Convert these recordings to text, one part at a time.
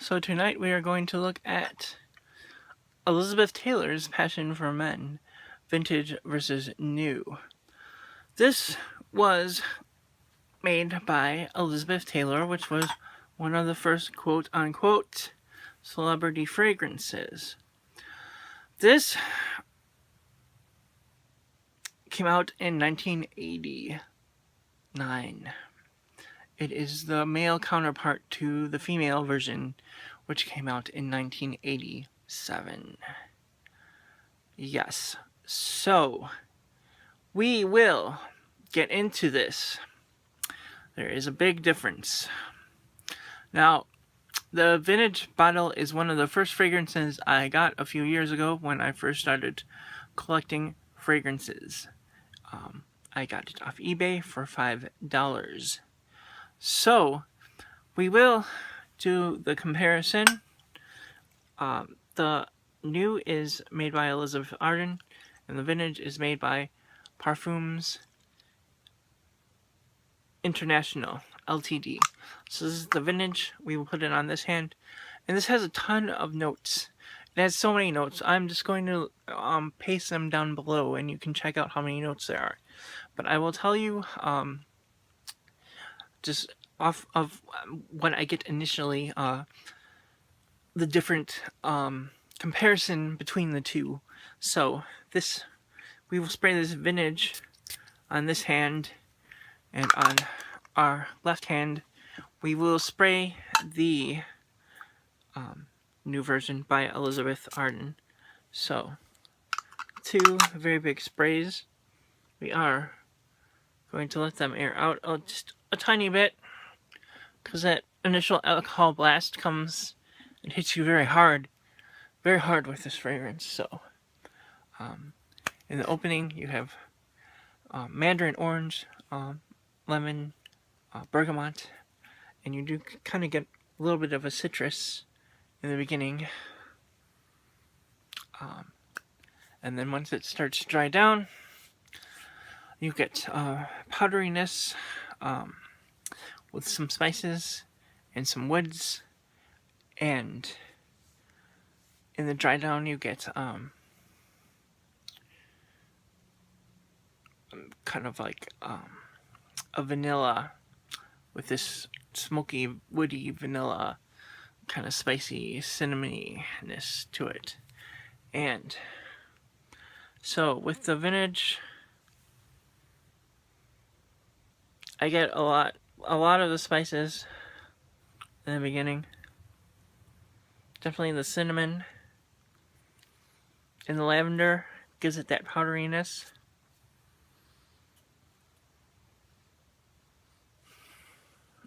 So tonight we are going to look at Elizabeth Taylor's Passion for Men, Vintage versus New. This was made by Elizabeth Taylor, which was one of the first quote-unquote celebrity fragrances. This came out in 1989. It is the male counterpart to the female version, which came out in 1987. Yes, so we will get into this. There is a big difference. Now, the vintage bottle is one of the first fragrances I got a few years ago when I first started collecting fragrances. I got it off eBay for $5. So, we will do the comparison. The new is made by Elizabeth Arden, and the vintage is made by Parfums International Ltd. So this is the vintage. We will put it on this hand, and this has a ton of notes. It has so many notes. I'm just going to paste them down below, and you can check out how many notes there are. But I will tell you just off of what I get initially, the different comparison between the two. So we will spray this vintage on this hand, and on our left hand we will spray the new version by Elizabeth Arden. So two very big sprays. We are going to let them air out just a tiny bit, because that initial alcohol blast comes and hits you very hard with this fragrance. So in the opening you have mandarin orange, lemon, bergamot, and you do kind of get a little bit of a citrus in the beginning, and then once it starts to dry down, you get powderiness with some spices and some woods, and in the dry down you get kind of like a vanilla with this smoky, woody vanilla, kind of spicy, cinnamony-ness to it. And so with the vintage, I get a lot of the spices in the beginning. Definitely the cinnamon and the lavender gives it that powderiness.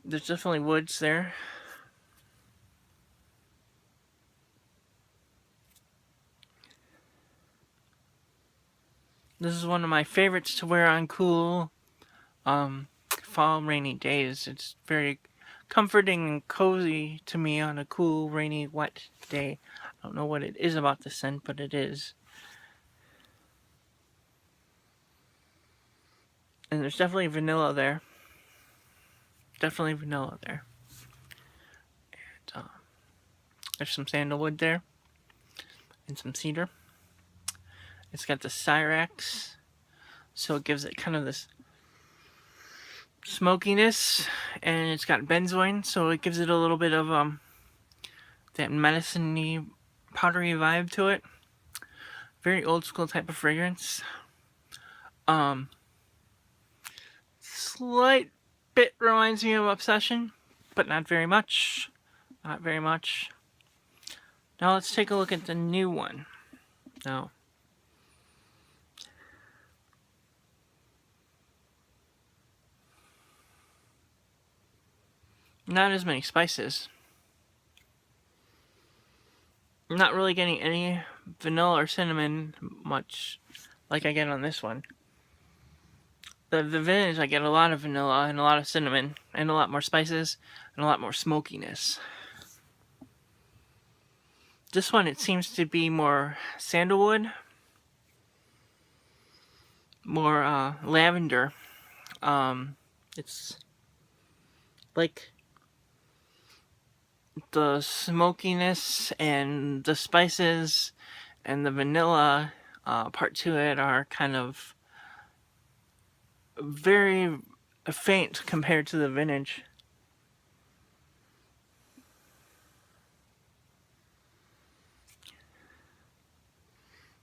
There's definitely woods there. This is one of my favorites to wear on cool fall rainy days. It's very comforting and cozy to me on a cool, rainy, wet day. I don't know what it is about the scent, but it is. And there's definitely vanilla there. Definitely vanilla there. And there's some sandalwood there. And some cedar. It's got the styrax, so it gives it kind of this smokiness, and it's got benzoin, so it gives it a little bit of that medicine-y, powdery vibe to it. Very old school type of fragrance. Slight bit reminds me of Obsession, but not very much. Not very much. Now let's take a look at the new one. Now, not as many spices. I'm not really getting any vanilla or cinnamon much like I get on this one. The vintage, I get a lot of vanilla and a lot of cinnamon and a lot more spices and a lot more smokiness. This one, it seems to be more sandalwood, more lavender. It's like the smokiness and the spices and the vanilla part to it are kind of very faint compared to the vintage.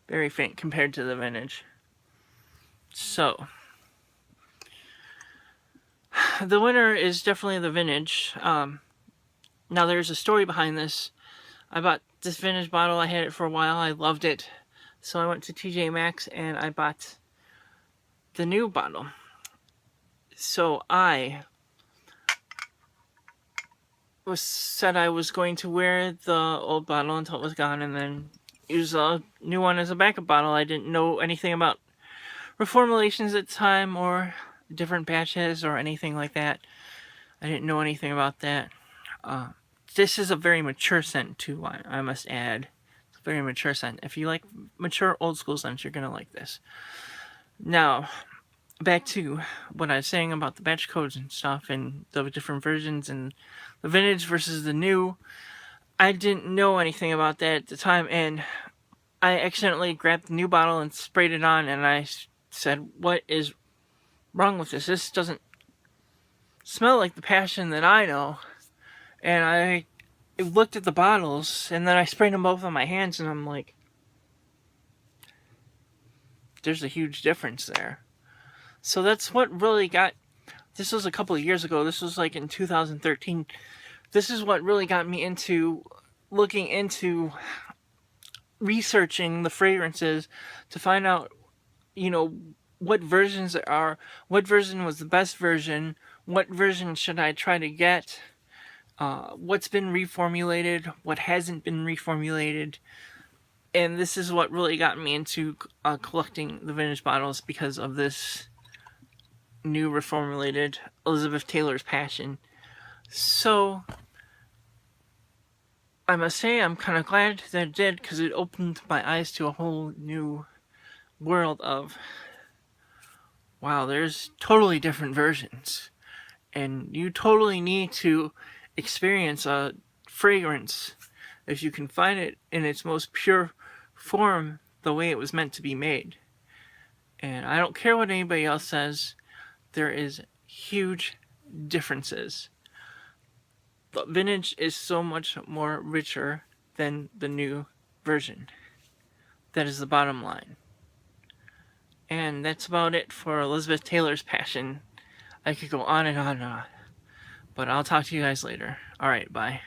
Very faint compared to the vintage. So, the winner is definitely the vintage. Now, there's a story behind this. I bought this vintage bottle. I had it for a while. I loved it. So I went to TJ Maxx and I bought the new bottle. So I said I was going to wear the old bottle until it was gone and then use a new one as a backup bottle. I didn't know anything about reformulations at the time or different batches or anything like that. I didn't know anything about that. This is a very mature scent too, I must add. It's a very mature scent. If you like mature old school scents, you're going to like this. Now, back to what I was saying about the batch codes and stuff and the different versions and the vintage versus the new. I didn't know anything about that at the time, and I accidentally grabbed the new bottle and sprayed it on, and I said, what is wrong with this? This doesn't smell like the passion that I know. And I looked at the bottles, and then I sprayed them both on my hands, and I'm like, there's a huge difference there. So that's what really got, this was a couple of years ago, this was like in 2013, this is what really got me into looking into researching the fragrances to find out, what versions there are, what version was the best version, what version should I try to get, what's been reformulated, what hasn't been reformulated. And this is what really got me into collecting the vintage bottles because of this new reformulated Elizabeth Taylor's Passion. So, I must say I'm kind of glad that it did because it opened my eyes to a whole new world of, wow, there's totally different versions. And you totally need to experience a fragrance if you can find it in its most pure form the way it was meant to be made. And I don't care what anybody else says, there is huge differences. The vintage is so much more richer than the new version. That is the bottom line. And that's about it for Elizabeth Taylor's Passion. I could go on and on and on. But I'll talk to you guys later. Alright, bye.